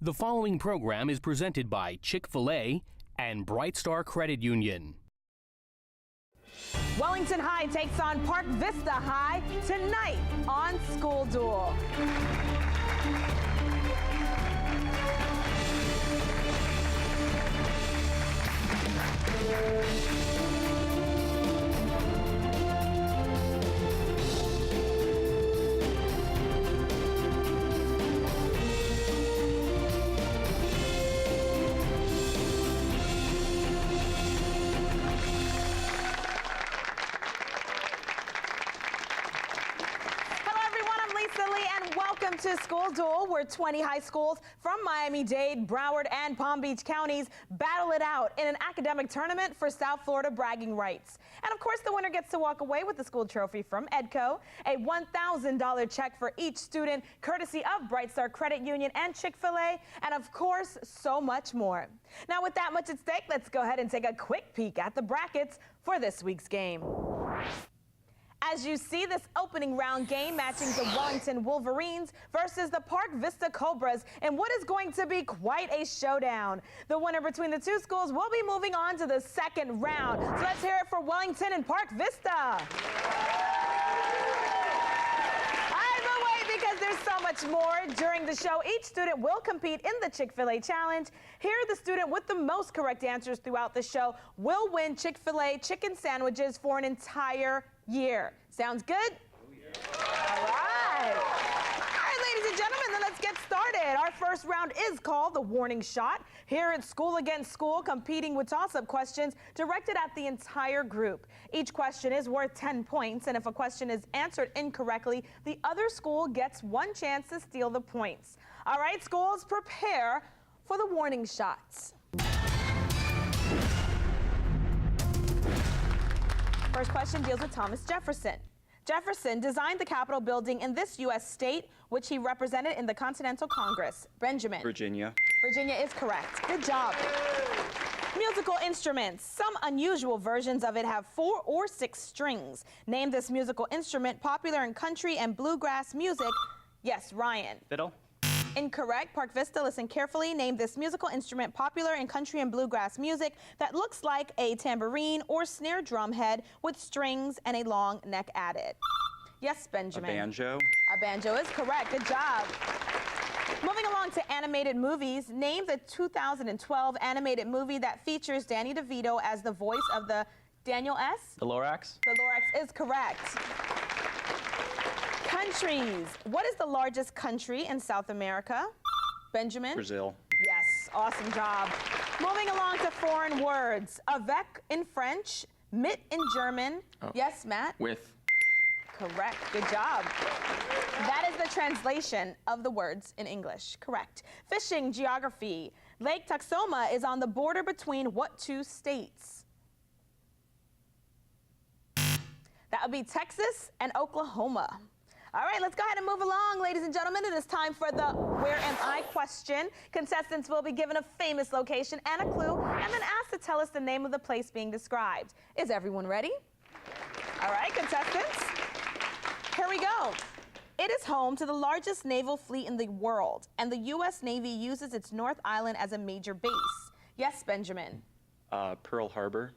The following program is presented by Chick-fil-A and Bright Star Credit Union. Wellington High takes on Park Vista High tonight on School Duel. Welcome to School Duel, where 20 high schools from Miami-Dade, Broward, and Palm Beach counties battle it out in an academic tournament for South Florida bragging rights. And of course, the winner gets to walk away with the school trophy from EDCO, a $1,000 check for each student, courtesy of Bright Star Credit Union and Chick-fil-A, and of course, so much more. Now, with that much at stake, let's go ahead and take a quick peek at the brackets for this week's game. As you see, this opening round game matching the Wellington Wolverines versus the Park Vista Cobras in what is going to be quite a showdown. The winner between the two schools will be moving on to the second round. So let's hear it for Wellington and Park Vista. Because there's so much more during the show. Each student will compete in the Chick-fil-A challenge. Here, the student with the most correct answers throughout the show will win Chick-fil-A chicken sandwiches for an entire year. Sounds good? Oh, yeah. All right. All right, ladies and gentlemen, then let's get started. Our first round is called the warning shot. Here it's school against school, competing with toss-up questions directed at the entire group. Each question is worth 10 points, and if a question is answered incorrectly, the other school gets one chance to steal the points. All right, schools, prepare for the warning shots. First question deals with Thomas Jefferson. Jefferson designed the Capitol building in this U.S. state, which he represented in the Continental Congress. Benjamin. Virginia. Virginia is correct. Good job. Musical instruments. Some unusual versions of it have 4 or 6 strings. Name this musical instrument popular in country and bluegrass music. Yes, Ryan. Fiddle. Incorrect. Park Vista, listen carefully. Name this musical instrument popular in country and bluegrass music that looks like a tambourine or snare drum head with strings and a long neck added. Yes, Benjamin. A banjo. A banjo is correct. Good job. Moving along to animated movies, name the 2012 animated movie that features Danny DeVito as the voice of the Daniel S. The Lorax. The Lorax is correct. Countries. What is the largest country in South America? Benjamin? Brazil. Yes, awesome job. Moving along to foreign words. Avec in French, mit in German. Oh. Yes, Matt? With. Correct, good job. That is the translation of the words in English, correct. Fishing geography. Lake Texoma is on the border between what 2 states? That would be Texas and Oklahoma. All right, let's go ahead and move along, ladies and gentlemen. It is time for the Where Am I question. Contestants will be given a famous location and a clue, and then asked to tell us the name of the place being described. Is everyone ready? All right, contestants, here we go. It is home to the largest naval fleet in the world, and the U.S. Navy uses its North Island as a major base. Yes, Benjamin? Pearl Harbor.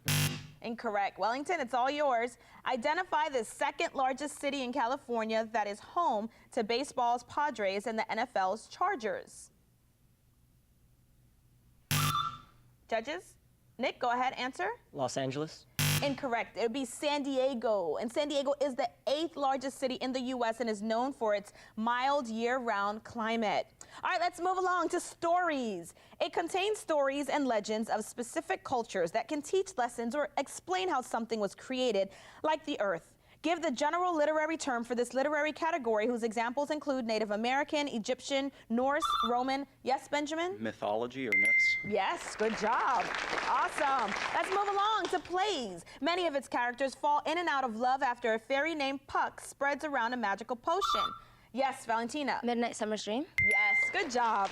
Incorrect. Wellington, it's all yours. Identify the second largest city in California that is home to baseball's Padres and the NFL's Chargers. Judges? Nick, go ahead, answer. Los Angeles. Incorrect. It would be San Diego. And San Diego is the 8th largest city in the U.S. and is known for its mild year-round climate. All right, let's move along to stories. It contains stories and legends of specific cultures that can teach lessons or explain how something was created, like the Earth. Give the general literary term for this literary category, whose examples include Native American, Egyptian, Norse, Roman. Yes, Benjamin? Mythology or myths. Yes, good job. Awesome. Let's move along to plays. Many of its characters fall in and out of love after a fairy named Puck spreads around a magical potion. Yes, Valentina. Midnight Summer's Dream. Yes, good job.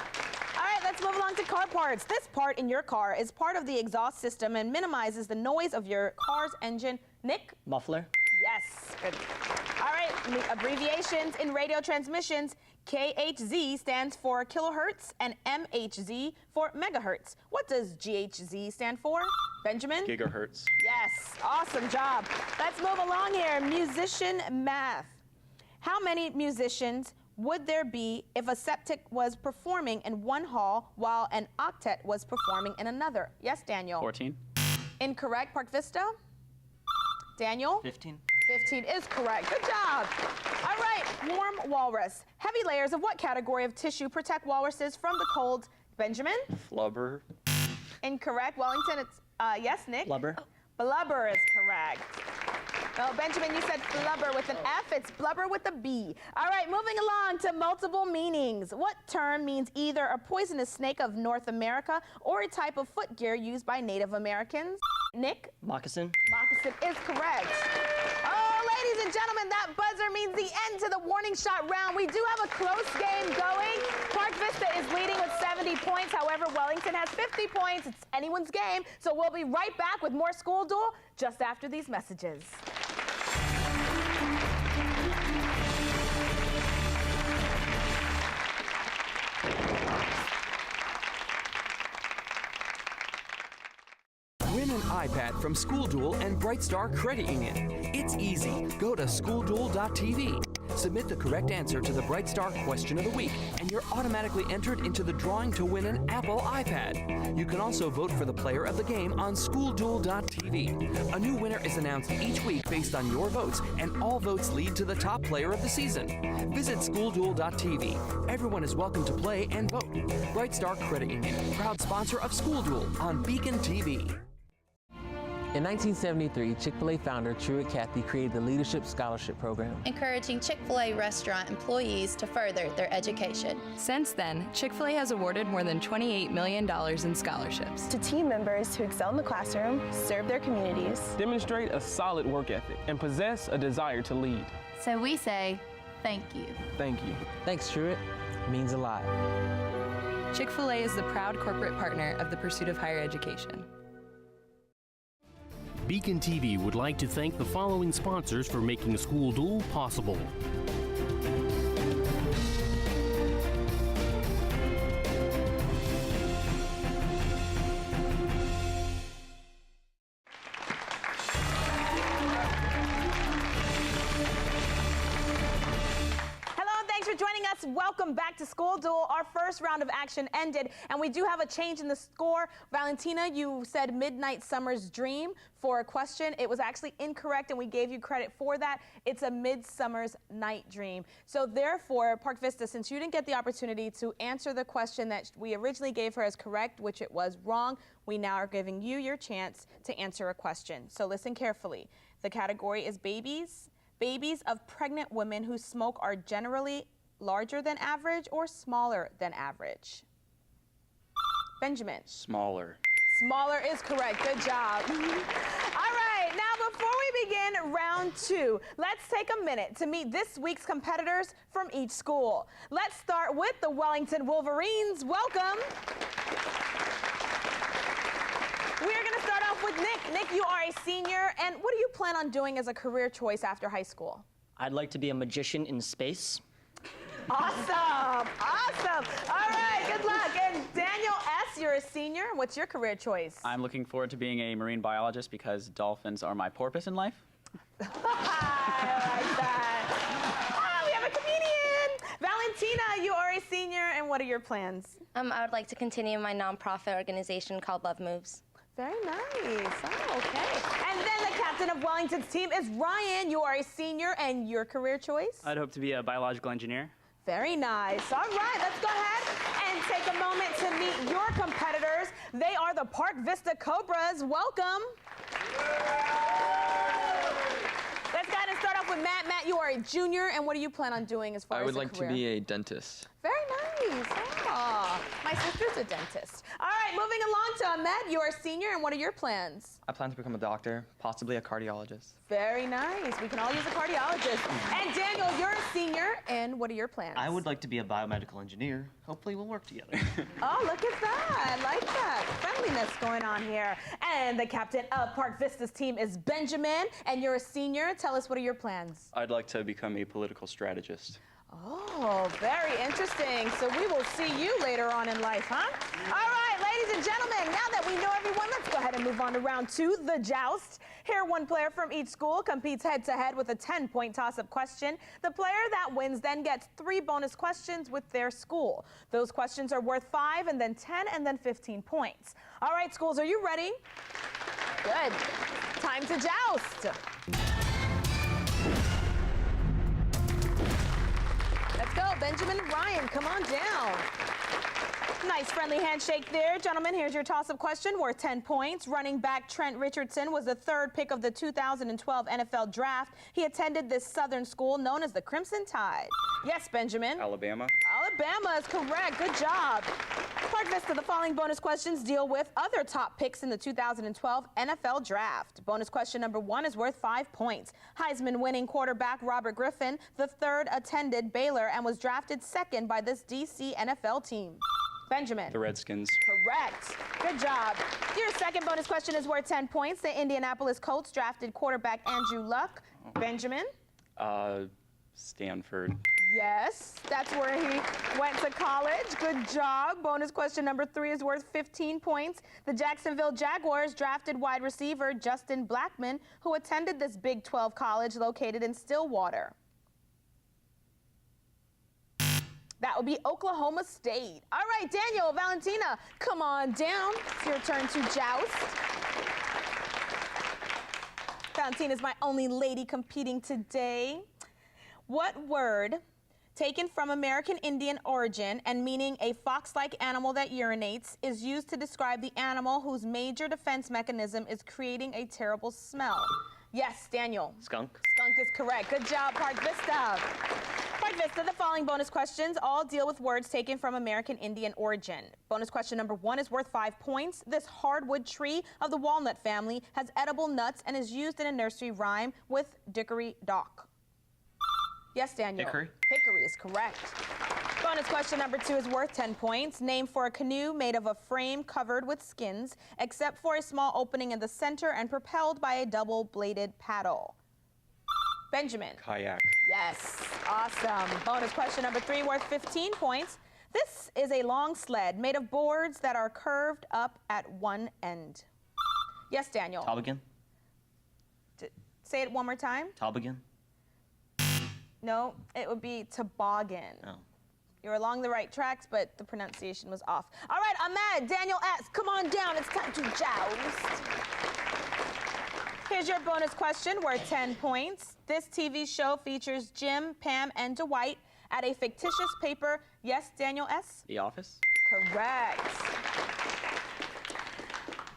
All right, let's move along to car parts. This part in your car is part of the exhaust system and minimizes the noise of your car's engine. Nick? Muffler. Yes, good. All right, abbreviations in radio transmissions. KHZ stands for kilohertz and MHZ for megahertz. What does GHZ stand for? Benjamin? Gigahertz. Yes, awesome job. Let's move along here. Musician math. How many musicians would there be if a septet was performing in one hall while an octet was performing in another? Yes, Daniel? 14. Incorrect. Park Vista? Daniel? 15. 15 is correct. Good job. All right, warm walrus. Heavy layers of what category of tissue protect walruses from the cold? Benjamin? Flubber. Incorrect. Wellington, it's, yes, Nick? Blubber. Blubber is correct. No, Benjamin, you said flubber with an F. It's blubber with a B. All right, moving along to multiple meanings. What term means either a poisonous snake of North America or a type of footgear used by Native Americans? Nick? Moccasin. Moccasin is correct. Oh, ladies and gentlemen, that buzzer means the end to the warning shot round. We do have a close game going. Park Vista is leading with 70 points. However, Wellington has 50 points. It's anyone's game. So we'll be right back with more School Duel just after these messages. Win an iPad from School Duel and Bright Star Credit Union. It's easy. Go to schoolduel.tv. Submit the correct answer to the Bright Star question of the week, and you're automatically entered into the drawing to win an Apple iPad. You can also vote for the player of the game on schoolduel.tv. A new winner is announced each week based on your votes, and all votes lead to the top player of the season. Visit schoolduel.tv. Everyone is welcome to play and vote. Bright Star Credit Union, proud sponsor of School Duel on BECON-TV. In 1973, Chick-fil-A founder Truett Cathy created the Leadership Scholarship Program, encouraging Chick-fil-A restaurant employees to further their education. Since then, Chick-fil-A has awarded more than $28 million in scholarships to team members who excel in the classroom, serve their communities, demonstrate a solid work ethic, and possess a desire to lead. So we say, thank you. Thank you. Thanks, Truett. It means a lot. Chick-fil-A is the proud corporate partner of the pursuit of higher education. BECON-TV would like to thank the following sponsors for making School Duel possible. Welcome back to School Duel. Our first round of action ended, and we do have a change in the score. Valentina, you said Midnight Summer's Dream for a question. It was actually incorrect, and we gave you credit for that. It's a Midsummer's Night Dream. So therefore, Park Vista, since you didn't get the opportunity to answer the question that we originally gave her as correct, which it was wrong, we now are giving you your chance to answer a question. So listen carefully. The category is babies. Babies of pregnant women who smoke are generally larger than average or smaller than average? Benjamin. Smaller. Smaller is correct. Good job. All right, now before we begin round two, let's take a minute to meet this week's competitors from each school. Let's start with the Wellington Wolverines. Welcome. We are going to start off with Nick. Nick, you are a senior, and what do you plan on doing as a career choice after high school? I'd like to be a magician in space. Awesome! Awesome! All right, good luck. And Daniel S., you're a senior. What's your career choice? I'm looking forward to being a marine biologist because dolphins are my porpoise in life. I like that. We have a comedian. Valentina, you are a senior, and what are your plans? I would like to continue my nonprofit organization called Love Moves. Very nice. Oh, okay. And then the captain of Wellington's team is Ryan. You are a senior, and your career choice? I'd hope to be a biological engineer. Very nice. All right, let's go ahead and take a moment to meet your competitors. They are the Park Vista Cobras. Welcome. Let's go ahead and start off with Matt. Matt, you are a junior, and what do you plan on doing as far as a career? I would like to be a dentist. Very nice. Oh, my sister's a dentist. All right, moving along to Ahmed. You are a senior, and what are your plans? I plan to become a doctor, possibly a cardiologist. Very nice. We can all use a cardiologist. And Daniel, you're a senior, and what are your plans? I would like to be a biomedical engineer. Hopefully we'll work together. Oh, look at that. I like that. Friendliness going on here. And the captain of Park Vista's team is Benjamin, and you're a senior. Tell us, what are your plans? I'd like to become a political strategist. Oh, very interesting. So we will see you later on in life, huh? All right, ladies and gentlemen, now that we know everyone, let's go ahead and move on to round 2, the joust. Here, one player from each school competes head-to-head with a 10-point toss-up question. The player that wins then gets 3 bonus questions with their school. Those questions are worth 5 and then 10 and then 15 points. All right, schools, are you ready? Good. Time to joust. Let's go, Benjamin and Ryan, come on down. Nice friendly handshake there. Gentlemen, here's your toss-up question worth 10 points. Running back Trent Richardson was the 3rd pick of the 2012 NFL Draft. He attended this Southern school known as the Crimson Tide. Yes, Benjamin? Alabama. Alabama is correct. Good job. Park Vista, the following bonus questions deal with other top picks in the 2012 NFL Draft. Bonus question number 1 is worth 5 points. Heisman-winning quarterback Robert Griffin III attended Baylor and was drafted 2nd by this DC NFL team. Benjamin. The Redskins. Correct. Good job. Your second bonus question is worth 10 points. The Indianapolis Colts drafted quarterback Andrew Luck. Benjamin. Stanford. Yes, that's where he went to college. Good job. Bonus question number 3 is worth 15 points. The Jacksonville Jaguars drafted wide receiver Justin Blackmon, who attended this Big 12 college located in Stillwater. That would be Oklahoma State. All right, Daniel, Valentina, come on down. It's your turn to joust. Valentina's my only lady competing today. What word, taken from American Indian origin and meaning a fox-like animal that urinates, is used to describe the animal whose major defense mechanism is creating a terrible smell? Yes, Daniel. Skunk. Skunk is correct. Good job, Park Vista. Park Vista, the following bonus questions all deal with words taken from American Indian origin. Bonus question number 1 is worth 5 points. This hardwood tree of the walnut family has edible nuts and is used in a nursery rhyme with dickory dock. Yes, Daniel. Hickory. Hickory is correct. Bonus question number 2 is worth 10 points. Name for a canoe made of a frame covered with skins, except for a small opening in the center and propelled by a double-bladed paddle. Benjamin. Kayak. Yes, awesome. Bonus question number 3 worth 15 points. This is a long sled made of boards that are curved up at one end. Yes, Daniel. Toboggan. Say it one more time. Toboggan. No, it would be toboggan. Oh. You're along the right tracks, but the pronunciation was off. All right, Ahmed, Daniel S., come on down. It's time to joust. Here's your bonus question worth 10 points. This TV show features Jim, Pam, and Dwight at a fictitious paper. Yes, Daniel S.? The Office. Correct.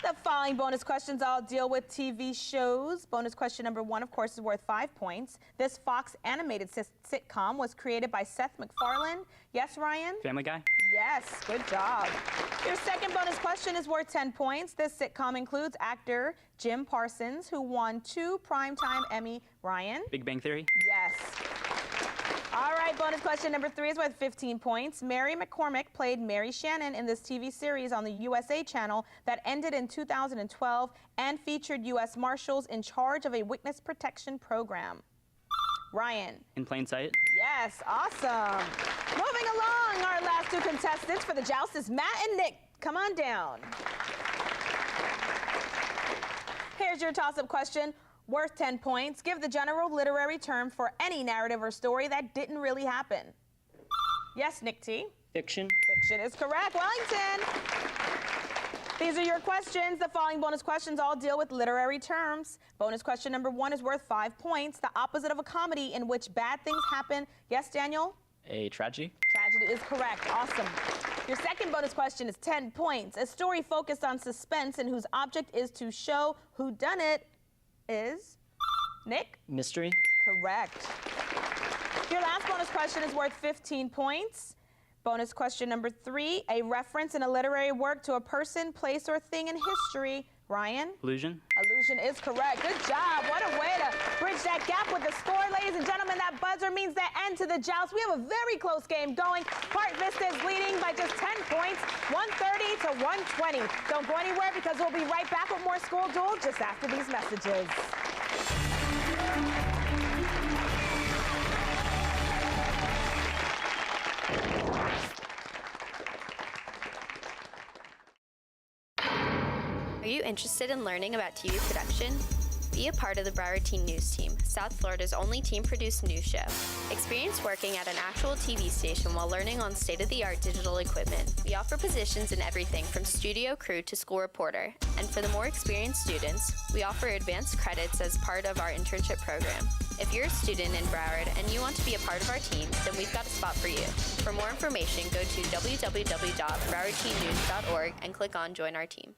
The following bonus questions all deal with TV shows. Bonus question number 1, of course, is worth 5 points. This Fox animated sitcom was created by Seth MacFarlane. Yes, Ryan? Family Guy. Yes, good job. Your second bonus question is worth 10 points. This sitcom includes actor Jim Parsons, who won 2 Primetime Emmy. Ryan? Big Bang Theory. Yes. All right, bonus question number 3 is worth 15 points. Mary McCormick played Mary Shannon in this TV series on the USA channel that ended in 2012 and featured U.S. Marshals in charge of a witness protection program. Ryan. In Plain Sight. Yes, awesome. Moving along, our last 2 contestants for the joust is Matt and Nick. Come on down. Here's your toss-up question. Worth 10 points. Give the general literary term for any narrative or story that didn't really happen. Yes, Nick T. Fiction. Fiction is correct. Wellington. These are your questions. The following bonus questions all deal with literary terms. Bonus question number 1 is worth 5 points. The opposite of a comedy in which bad things happen. Yes, Daniel? A tragedy. Tragedy is correct. Awesome. Your second bonus question is 10 points. A story focused on suspense and whose object is to show whodunit is Nick? Mystery. Correct. Your last bonus question is worth 15 points. Bonus question number 3, a reference in a literary work to a person, place, or thing in history. Ryan? Illusion. Illusion is correct. Good job. What a way to bridge that gap with the score. Ladies and gentlemen, that buzzer means the end to the joust. We have a very close game going. Park Vista is leading by just 10 points, 130 to 120. Don't go anywhere because we'll be right back with more School Duel just after these messages. Are you interested in learning about TV production? Be a part of the Broward Teen News Team, South Florida's only teen-produced news show. Experience working at an actual TV station while learning on state-of-the-art digital equipment. We offer positions in everything from studio crew to school reporter. And for the more experienced students, we offer advanced credits as part of our internship program. If you're a student in Broward and you want to be a part of our team, then we've got a spot for you. For more information, go to www.browardteennews.org and click on Join Our Team.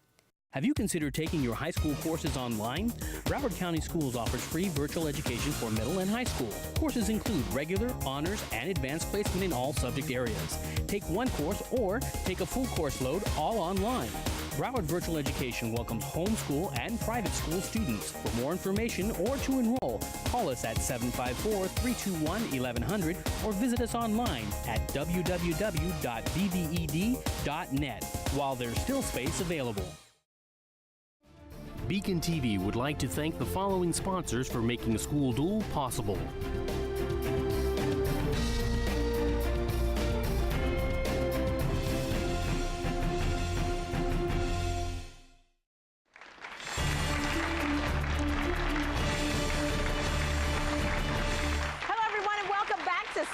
Have you considered taking your high school courses online? Broward County Schools offers free virtual education for middle and high school. Courses include regular, honors, and advanced placement in all subject areas. Take one course or take a full course load all online. Broward Virtual Education welcomes homeschool and private school students. For more information or to enroll, call us at 754-321-1100 or visit us online at www.bbed.net while there's still space available. BECON-TV would like to thank the following sponsors for making School Duel possible.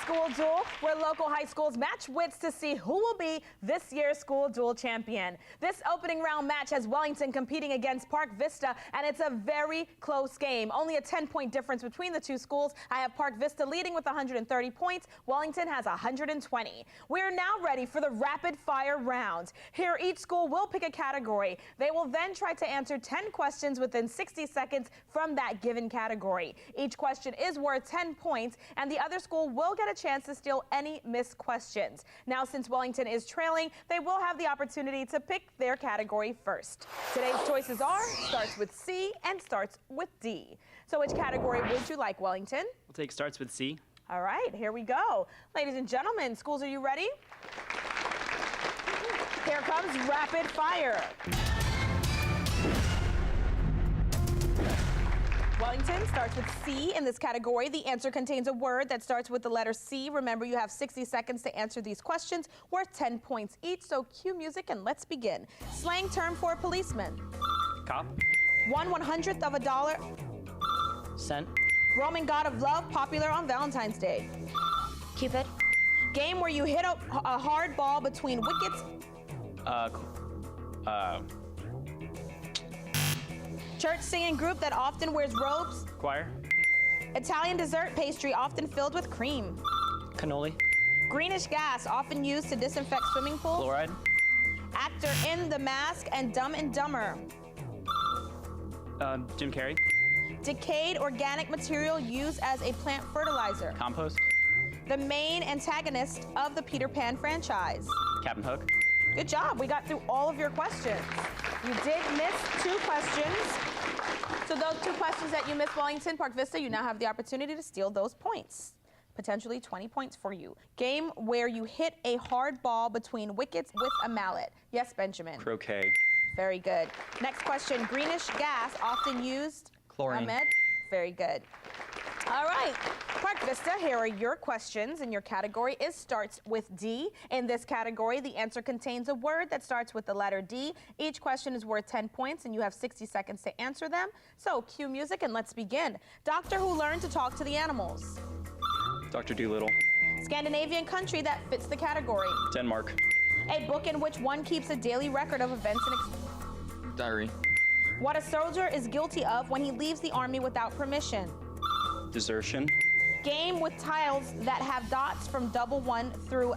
School Duel, where local high schools match wits to see who will be this year's School Duel champion. This opening round match has Wellington competing against Park Vista, and it's a very close game. Only a 10-point difference between the two schools. I have Park Vista leading with 130 points. Wellington has 120. We're now ready for the rapid-fire round. Here, each school will pick a category. They will then try to answer 10 questions within 60 seconds from that given category. Each question is worth 10 points, and the other school will get a chance to steal any missed questions. Now, since Wellington is trailing, they will have the opportunity to pick their category first. Today's choices are starts with C and starts with D. So which category would you like, Wellington? We'll take starts with C. All right, here we go. Ladies and gentlemen, schools, are you ready? Here comes rapid fire. Wellington starts with C in this category. The answer contains a word that starts with the letter C. Remember, you have 60 seconds to answer these questions, worth 10 points each. So cue music and let's begin. Slang term for a policeman. Cop. 1/100th of a dollar. Cent. Roman god of love, popular on Valentine's Day. Cupid. Game where you hit a hard ball between wickets. Church singing group that often wears robes. Choir. Italian dessert pastry often filled with cream. Cannoli. Greenish gas often used to disinfect swimming pools. Fluoride. Actor in The Mask and Dumb and Dumber. Jim Carrey. Decayed organic material used as a plant fertilizer. Compost. The main antagonist of the Peter Pan franchise. Captain Hook. Good job. We got through all of your questions. You did miss 2 questions. So those 2 questions that you missed, Wellington, Park Vista, you now have the opportunity to steal those points. Potentially 20 points for you. Game where you hit a hard ball between wickets with a mallet. Yes, Benjamin. Croquet. Very good. Next question. Greenish gas often used. Chlorine. Ahmed. Very good. All right, Park Vista, here are your questions, and your category starts with D. In this category, the answer contains a word that starts with the letter D. Each question is worth 10 points, and you have 60 seconds to answer them. So cue music, and let's begin. Doctor who learned to talk to the animals. Dr. Dolittle. Scandinavian country that fits the category. Denmark. A book in which one keeps a daily record of events and Diary. What a soldier is guilty of when he leaves the army without permission. Desertion. Game with tiles that have dots from 1 through.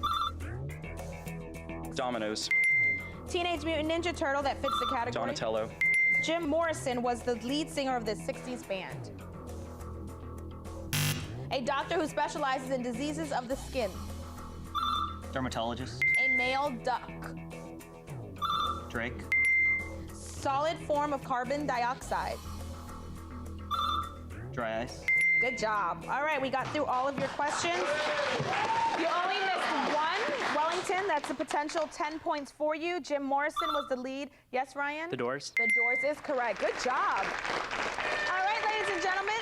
Dominoes. Teenage Mutant Ninja Turtle that fits the category. Donatello. Jim Morrison was the lead singer of the 60s band. A doctor who specializes in diseases of the skin. Dermatologist. A male duck. Drake. Solid form of carbon dioxide. Dry ice. Good job. All right, we got through all of your questions. You only missed 1. Wellington, that's a potential 10 points for you. Jim Morrison was the lead. Yes, Ryan? The Doors. The Doors is correct. Good job. All right, ladies and gentlemen,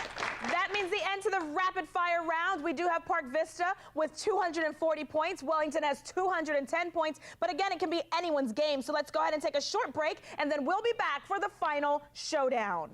that means the end to the rapid fire round. We do have Park Vista with 240 points. Wellington has 210 points. But again, it can be anyone's game. So let's go ahead and take a short break, and then we'll be back for the final showdown.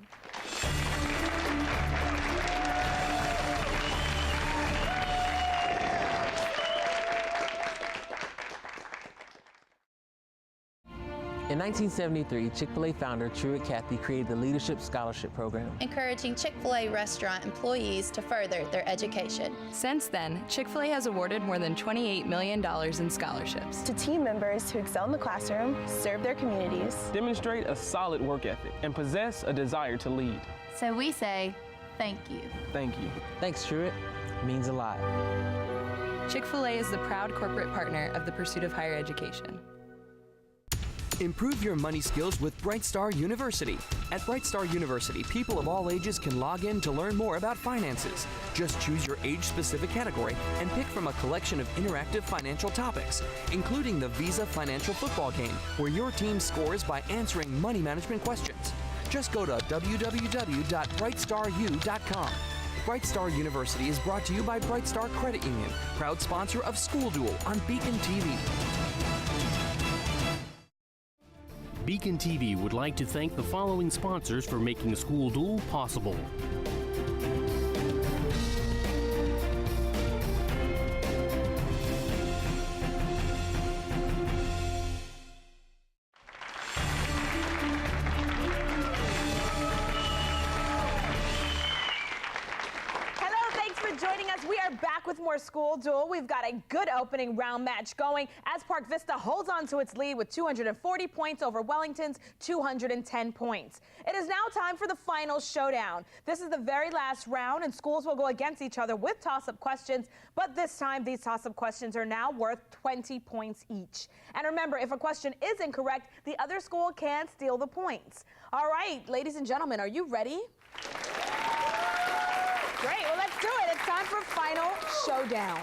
In 1973, Chick-fil-A founder Truett Cathy created the Leadership Scholarship Program, encouraging Chick-fil-A restaurant employees to further their education. Since then, Chick-fil-A has awarded more than $28 million in scholarships to team members who excel in the classroom, serve their communities, demonstrate a solid work ethic, and possess a desire to lead. So we say, thank you. Thank you. Thanks, Truett. It means a lot. Chick-fil-A is the proud corporate partner of the pursuit of higher education. Improve your money skills with Bright Star University. At Bright Star University, people of all ages can log in to learn more about finances. Just choose your age-specific category and pick from a collection of interactive financial topics, including the Visa Financial Football Game, where your team scores by answering money management questions. Just go to www.brightstaru.com. Bright Star University is brought to you by Bright Star Credit Union, proud sponsor of School Duel on BECON-TV. BECON-TV would like to thank the following sponsors for making School Duel possible. Joining us, we are back with more School Duel. We've got a good opening round match going as Park Vista holds on to its lead with 240 points over Wellington's 210 points. It is now time for the final showdown. This is the very last round, and schools will go against each other with toss-up questions, but this time these toss-up questions are now worth 20 points each. And remember, if a question is incorrect, the other school can steal the points. All right, ladies and gentlemen, are you ready? Great, well, let's do it. It's time for final showdown.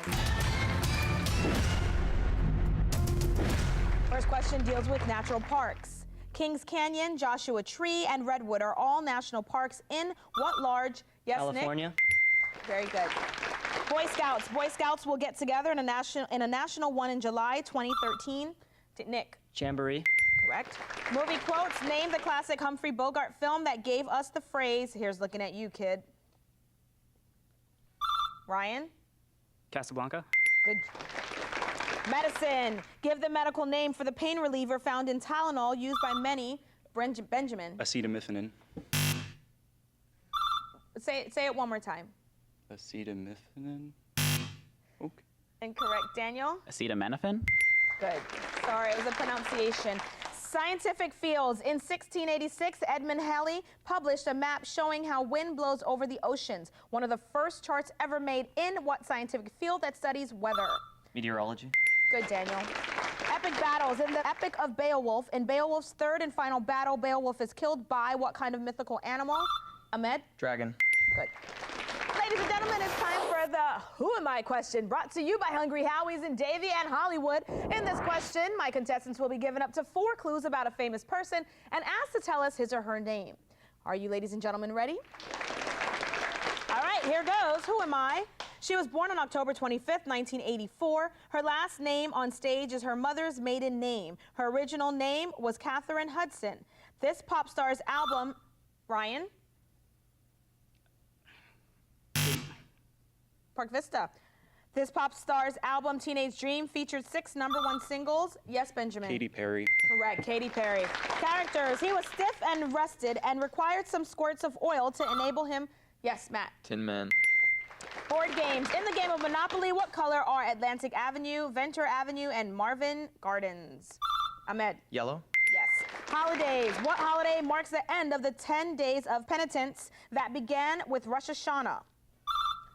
First question deals with natural parks. Kings Canyon, Joshua Tree, and Redwood are all national parks in what large? Yes, California. Nick? Very good. Boy Scouts. Boy Scouts will get together in a national one in July 2013. Nick? Jamboree. Correct. Movie quotes. Name the classic Humphrey Bogart film that gave us the phrase, here's looking at you, kid. Ryan? Casablanca. Good. Medicine. Give the medical name for the pain reliever found in Tylenol used by many. Benjamin. Acetaminophen. Say it one more time. Acetaminophen. Okay. Incorrect. Daniel? Acetaminophen. Good. Sorry, it was a pronunciation. Scientific fields. In 1686, Edmund Halley published a map showing how wind blows over the oceans. One of the first charts ever made in what scientific field that studies weather? Meteorology. Good, Daniel. Epic battles. In the Epic of Beowulf, in Beowulf's third and final battle, Beowulf is killed by what kind of mythical animal? Ahmed? Dragon. Good. Ladies and gentlemen, it's time for the Who Am I question, brought to you by Hungry Howie's in Davie and Hollywood. In this question, my contestants will be given up to 4 clues about a famous person and asked to tell us his or her name. Are you ladies and gentlemen ready? All right, here goes. Who am I? She was born on October 25th, 1984. Her last name on stage is her mother's maiden name. Her original name was Katherine Hudson. This pop star's album, Ryan? Park Vista. This pop star's album, Teenage Dream, featured 6 #1 singles. Yes, Benjamin? Katy Perry. Correct, Katy Perry. Characters. He was stiff and rusted and required some squirts of oil to enable him. Yes, Matt? Tin Man. Board games. In the game of Monopoly, what color are Atlantic Avenue, Venture Avenue, and Marvin Gardens? Ahmed? Yellow. Yes. Holidays. What holiday marks the end of the 10 days of penitence that began with Rosh Hashanah?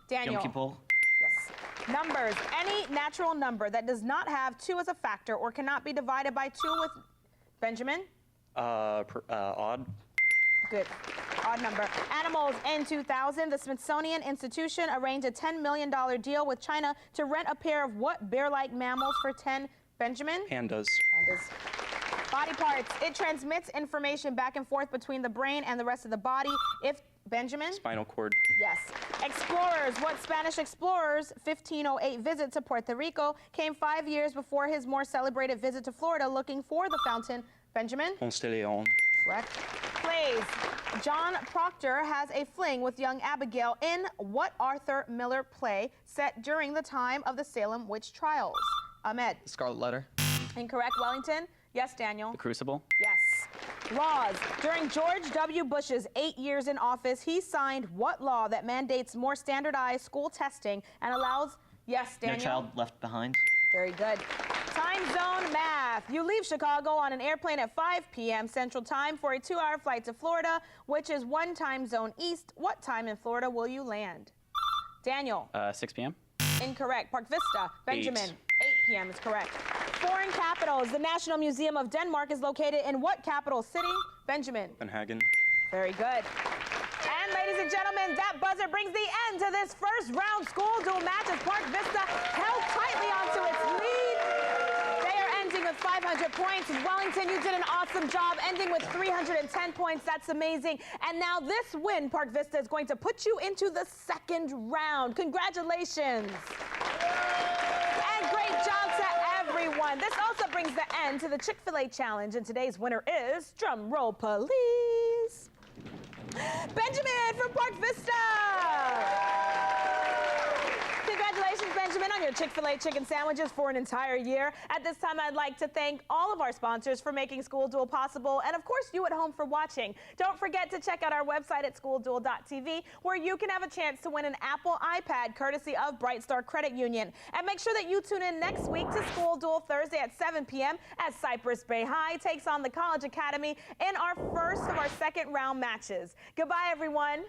Daniel? Yom Kippur. Yes. Numbers. Any natural number that does not have 2 as a factor or cannot be divided by 2 with... Benjamin? Odd. Good. Odd number. Animals. In 2000, the Smithsonian Institution arranged a $10 million deal with China to rent a pair of what bear-like mammals for 10... Benjamin? Pandas. Pandas. Body parts. It transmits information back and forth between the brain and the rest of the body. If Benjamin? Spinal cord. Yes. Explorers. What Spanish explorer's 1508 visit to Puerto Rico came 5 years before his more celebrated visit to Florida looking for the fountain? Benjamin? Ponce de Leon. Correct. Plays. John Proctor has a fling with young Abigail in what Arthur Miller play set during the time of the Salem witch trials? Ahmed? Scarlet Letter. Incorrect. Wellington? Yes, Daniel? The Crucible. Yes. Laws. During George W. Bush's 8 years in office, he signed what law that mandates more standardized school testing and allows... Yes, Daniel? No Child Left Behind. Very good. Time zone math. You leave Chicago on an airplane at 5 p.m. Central Time for a 2-hour flight to Florida, which is 1 time zone east. What time in Florida will you land? Daniel? 6 p.m. Incorrect. Park Vista. Benjamin? 8 p.m. is correct. Foreign capitals. The National Museum of Denmark is located in what capital city? Benjamin? Copenhagen. Very good. And ladies and gentlemen, that buzzer brings the end to this first round school duel match as Park Vista held tightly onto its lead. They are ending with 500 points. Wellington, you did an awesome job ending with 310 points. That's amazing. And now this win, Park Vista, is going to put you into the second round. Congratulations. And great job to everyone. This also brings the end to the Chick-fil-A challenge. And today's winner is, drum roll please, Benjamin from Park Vista. Congratulations, Benjamin, on your Chick-fil-A chicken sandwiches for an entire year. At this time, I'd like to thank all of our sponsors for making School Duel possible, and of course, you at home for watching. Don't forget to check out our website at schoolduel.tv, where you can have a chance to win an Apple iPad courtesy of Bright Star Credit Union. And make sure that you tune in next week to School Duel Thursday at 7 p.m. as Cypress Bay High takes on the College Academy in our first of our second round matches. Goodbye, everyone.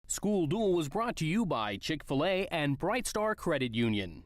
School Duel was brought to you by Chick-fil-A and Bright Star Credit Union.